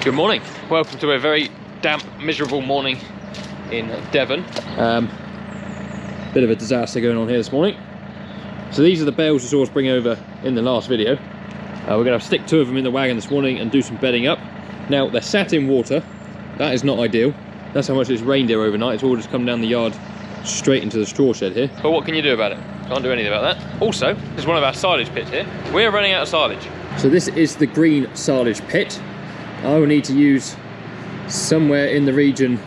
Good morning. Welcome to a very damp, miserable morning in Devon. Bit of a disaster going on here this morning. So these are the bales we saw us bring over in the last video. We're going to stick 2 of them in the wagon this morning and do some bedding up. Now they're sat in water. That is not ideal. That's how much it's rained here overnight. It's all just come down the yard straight into the straw shed here. But what can you do about it? Can't do anything about that. Also, this is one of our silage pits here. We're running out of silage. So this is the green silage pit. I will need to use somewhere in the region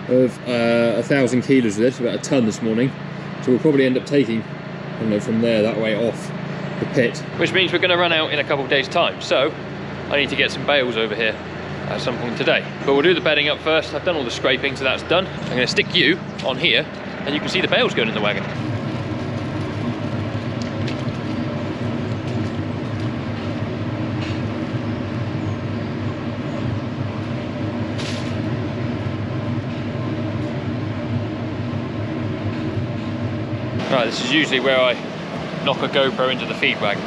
of 1,000 kilos of this, about a ton this morning. So we'll probably end up taking, I don't know, from there that way off the pit. Which means we're going to run out in a couple of days' time. So I need to get some bales over here at some point today. But we'll do the bedding up first. I've done all the scraping, so that's done. I'm going to stick you on here, and you can see the bales going in the wagon. Right, this is usually where I knock a GoPro into the feed wagon.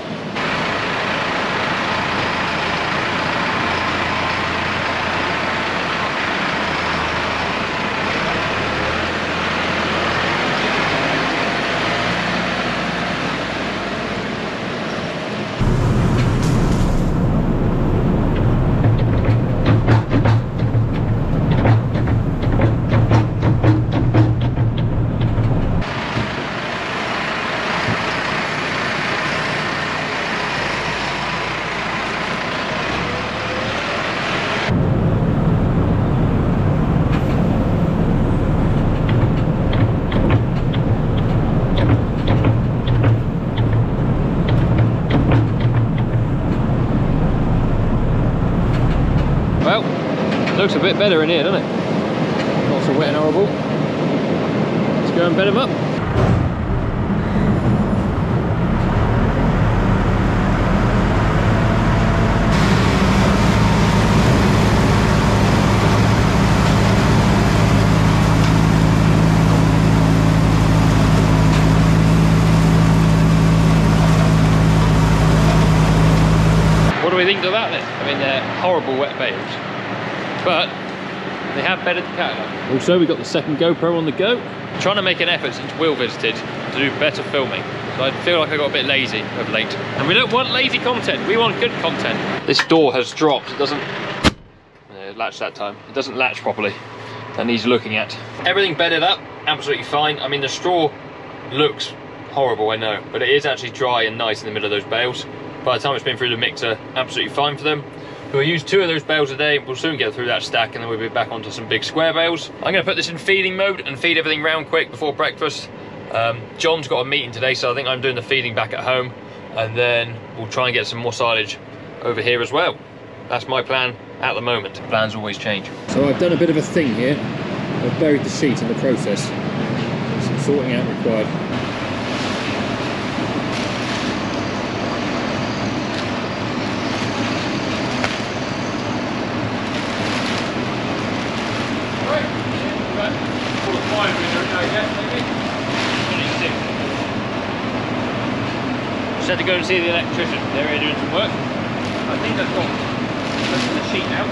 Well, looks a bit better in here, doesn't it? Lots of wet and arable. Let's go and bed them up. What do we think of that then? I mean, they're horrible wet bales, but they have bedded the cattle. Also, we've got the second GoPro on the go. I'm trying to make an effort since Will visited to do better filming. So I feel like I got a bit lazy of late. And we don't want lazy content, we want good content. This door has dropped, it doesn't latch that time. It doesn't latch properly. That needs looking at. Everything bedded up, absolutely fine. I mean, the straw looks horrible, I know, but it is actually dry and nice in the middle of those bales. By the time it's been through the mixer, absolutely fine for them. We'll use 2 of those bales a day. We'll soon get through that stack and then we'll be back onto some big square bales. I'm going to put this in feeding mode and feed everything round quick before breakfast. John's got a meeting today, so I think I'm doing the feeding back at home, and then we'll try and get some more silage over here as well. That's my plan at the moment. Plans always change. So I've done a bit of a thing here. I've buried the sheet in the process. Some sorting out required. Had to go and see the electrician. They're here doing some work. I think I've got most of the sheet now.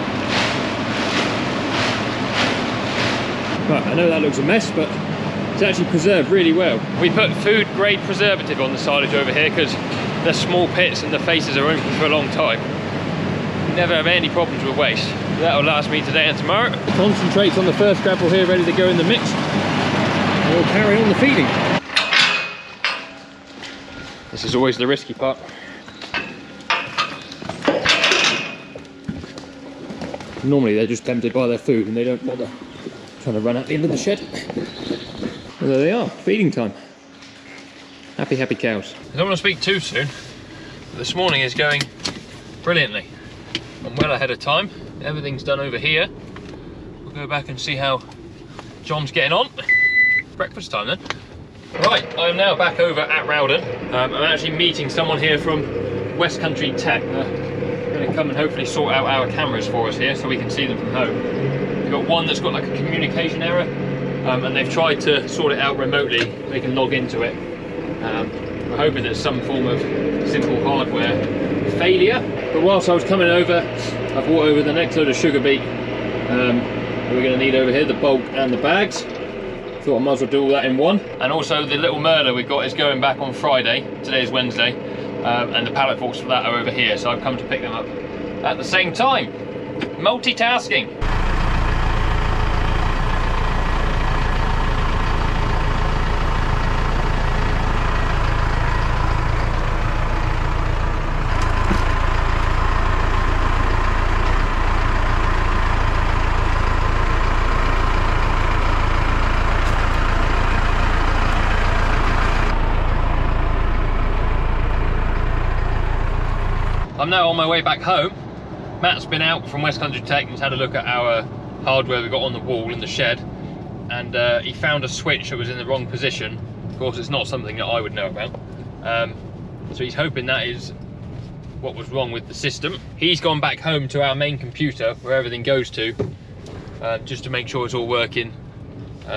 Right, I know that looks a mess, but it's actually preserved really well. We put food grade preservative on the silage over here because they're small pits and the faces are open for a long time. Never have any problems with waste. That'll last me today and tomorrow. The concentrate's on the first gravel here, ready to go in the mix. And we'll carry on the feeding. This is always the risky part. Normally they're just tempted by their food and they don't bother trying to run out the end of the shed. And there they are, feeding time. Happy, happy cows. I don't want to speak too soon, but this morning is going brilliantly. I'm well ahead of time. Everything's done over here. We'll go back and see how John's getting on. Breakfast time then. Right, I'm now back over at Rowden. I'm actually meeting someone here from West Country Tech. They're going to come and hopefully sort out our cameras for us here so we can see them from home. We've got one that's got like a communication error, and they've tried to sort it out remotely. They can log into it. We're hoping there's some form of simple hardware failure. But whilst I was coming over, I've brought over the next load of sugar beet that we're going to need over here, the bulk and the bags. Thought I might as well do all that in one. And also the little murder we got is going back on Friday. Today is Wednesday, and the pallet forks for that are over here, so I've come to pick them up at the same time. Multitasking. I'm now on my way back home. Matt's been out from West Country Tech and has had a look at our hardware we got on the wall in the shed, and he found a switch that was in the wrong position. Of course, it's not something that I would know about, so he's hoping that is what was wrong with the system. He's gone back home to our main computer where everything goes to, just to make sure it's all working,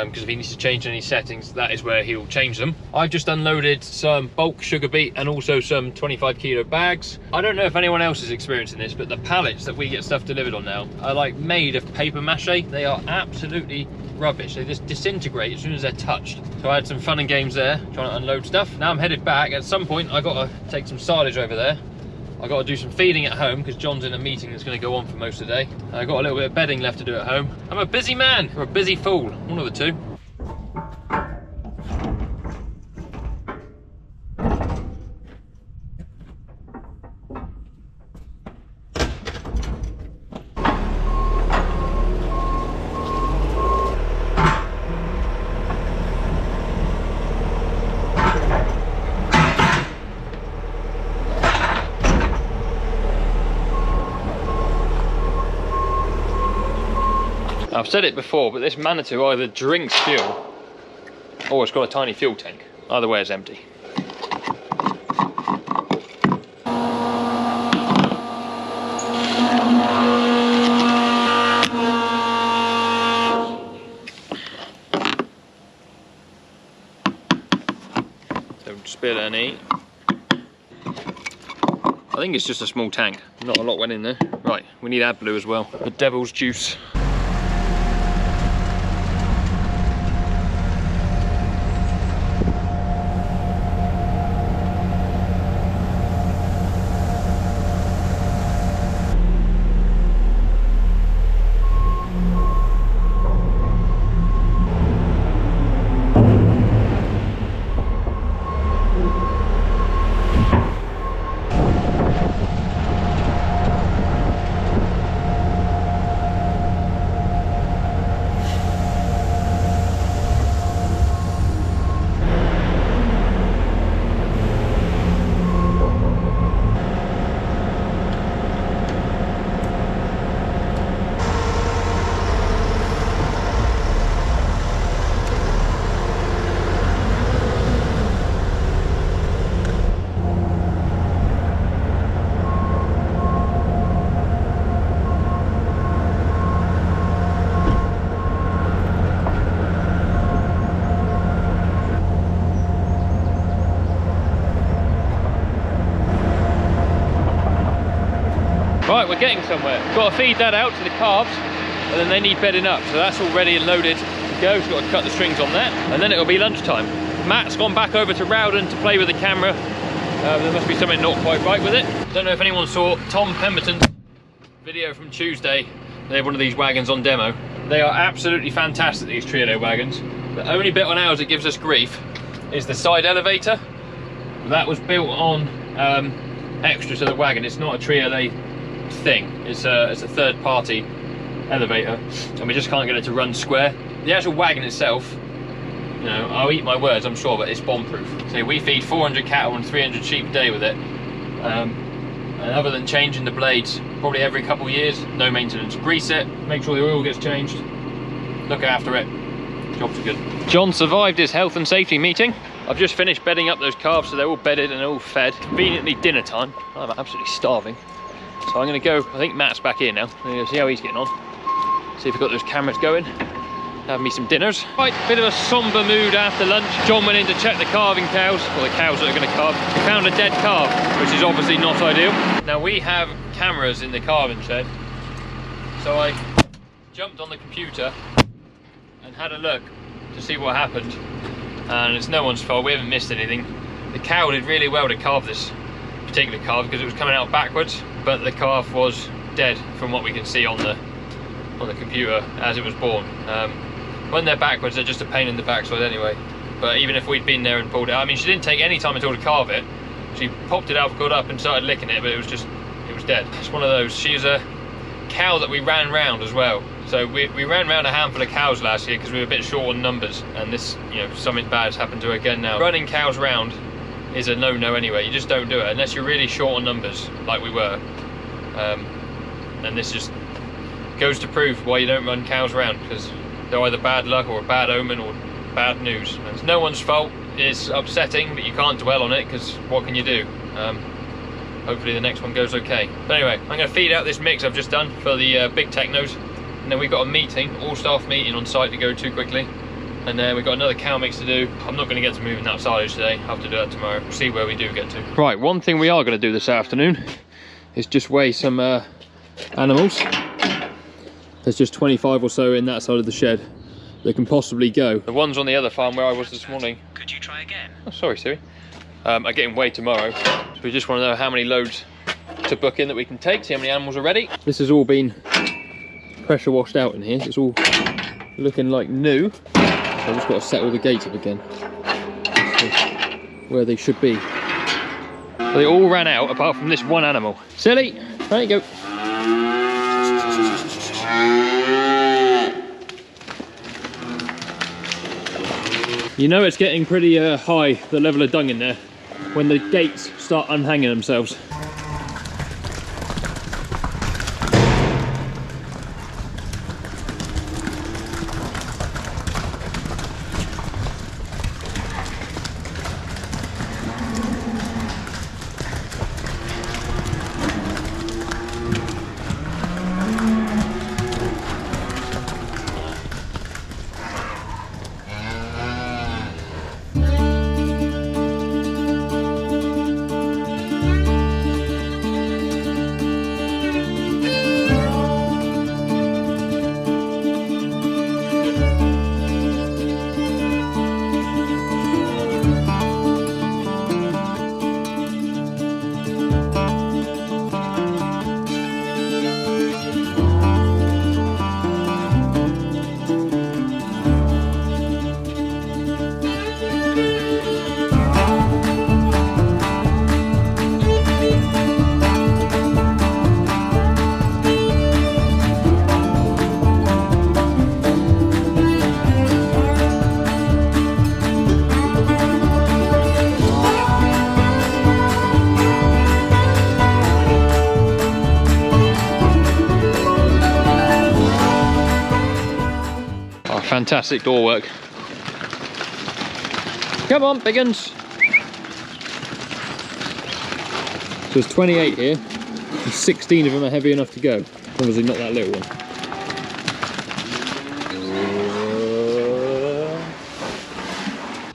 because if he needs to change any settings, that is where he'll change them. I've just unloaded some bulk sugar beet and also some 25 kilo bags. I don't know if anyone else is experiencing this, but the pallets that we get stuff delivered on now are like made of paper mache. They are absolutely rubbish. They just disintegrate as soon as they're touched. So I had some fun and games there, trying to unload stuff. Now I'm headed back. At some point, I got to take some silage over there. I got to do some feeding at home because John's in a meeting that's going to go on for most of the day. I got a little bit of bedding left to do at home. I'm a busy man or a busy fool, one of the two. I've said it before, but this Manitou either drinks fuel or it's got a tiny fuel tank. Either way, it's empty. Don't spill any. I think it's just a small tank. Not a lot went in there. Right, we need AdBlue as well. The devil's juice. Right, we're getting somewhere. Got to feed that out to the calves, and then they need bedding up. So that's all ready and loaded to go. So got to cut the strings on that, and then it'll be lunchtime. Matt's gone back over to Rowden to play with the camera. There must be something not quite right with it. Don't know if anyone saw Tom Pemberton's video from Tuesday. They have one of these wagons on demo. They are absolutely fantastic, these Trio wagons. The only bit on ours that gives us grief is the side elevator. That was built on extra to the wagon. It's not a Trio thing. It's a third-party elevator, and we just can't get it to run square. The actual wagon itself, you know, I'll eat my words, I'm sure, but it's bomb-proof. So we feed 400 cattle and 300 sheep a day with it. And other than changing the blades probably every couple of years, no maintenance. Grease it, make sure the oil gets changed, look after it. Jobs are good. John survived his health and safety meeting. I've just finished bedding up those calves, so they're all bedded and all fed. Conveniently dinner time. I'm absolutely starving. So I'm going to go, I think Matt's back here now. I'm going to see how he's getting on. See if we've got those cameras going. Have me some dinners. Right, bit of a somber mood after lunch. John went in to check the calving cows, or the cows that are going to calve. Found a dead calf, which is obviously not ideal. Now we have cameras in the calving shed, So I jumped on the computer and had a look to see what happened, and it's no one's fault, we haven't missed anything. The cow did really well to calve this particular calf because it was coming out backwards, but the calf was dead from what we can see on the computer as it was born. When they're backwards, they're just a pain in the backside anyway. But even if we'd been there and pulled it out, I mean, she didn't take any time at all to carve it. She popped it out, got up and started licking it, but it was dead. It's one of those. She's a cow that we ran round as well. So we ran round a handful of cows last year because we were a bit short on numbers, and this, you know, something bad's happened to her again now. Running cows round is a no-no anyway. You just don't do it unless you're really short on numbers, like we were. And this just goes to prove why you don't run cows around, because they're either bad luck or a bad omen or bad news. And it's no one's fault. It's upsetting, but you can't dwell on it because what can you do? Hopefully the next one goes okay. But anyway, I'm going to feed out this mix I've just done for the big technos, and then we've got a meeting, all-staff meeting on site to go to quickly, and then we've got another cow mix to do. I'm not going to get to moving that silage today. I'll have to do that tomorrow. We'll see where we do get to. Right, one thing we are going to do this afternoon is just weigh some animals. There's just 25 or so in that side of the shed that can possibly go. The ones on the other farm where I was this morning. Could you try again? Oh, sorry, Siri. Are getting weighed tomorrow. So we just want to know how many loads to book in that we can take, see how many animals are ready. This has all been pressure washed out in here. It's all looking like new. So I've just got to set all the gates up again. Where they should be. Well, they all ran out apart from this one animal. Silly, there you go. You know it's getting pretty high, the level of dung in there, when the gates start unhanging themselves. Fantastic door work. Come on, big uns. So there's 28 here, and 16 of them are heavy enough to go. Obviously not that little one.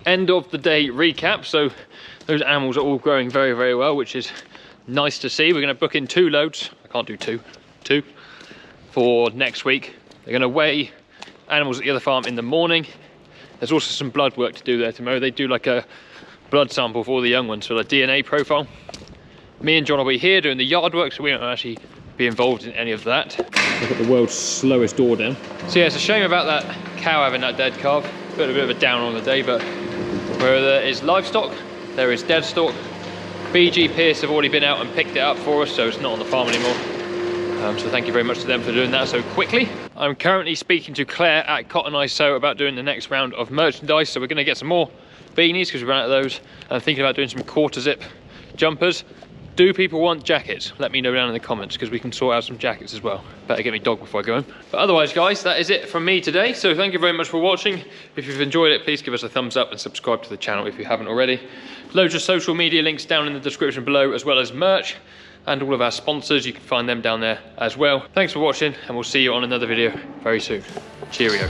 End of the day recap. So those animals are all growing very, very well, which is nice to see. We're going to book in 2 loads. I can't do two for next week. They're going to weigh animals at the other farm in the morning. There's also some blood work to do there tomorrow. They do like a blood sample for all the young ones for the DNA profile. Me and John will be here doing the yard work, so we won't actually be involved in any of that. I've got the world's slowest door down. So yeah, it's a shame about that cow having that dead calf. Got a bit of a down on the day, but where there is livestock, there is dead stock. BG Pierce have already been out and picked it up for us, so it's not on the farm anymore. So thank you very much to them for doing that so quickly. I'm currently speaking to Claire at Cotton Eye Sew about doing the next round of merchandise. So we're going to get some more beanies because we ran out of those. I'm thinking about doing some quarter zip jumpers. Do people want jackets? Let me know down in the comments because we can sort out some jackets as well. Better get me dog before I go home. But otherwise, guys, that is it from me today. So thank you very much for watching. If you've enjoyed it, please give us a thumbs up and subscribe to the channel if you haven't already. Loads of social media links down in the description below, as well as merch. And all of our sponsors, you can find them down there as well. Thanks for watching, and we'll see you on another video very soon. Cheerio.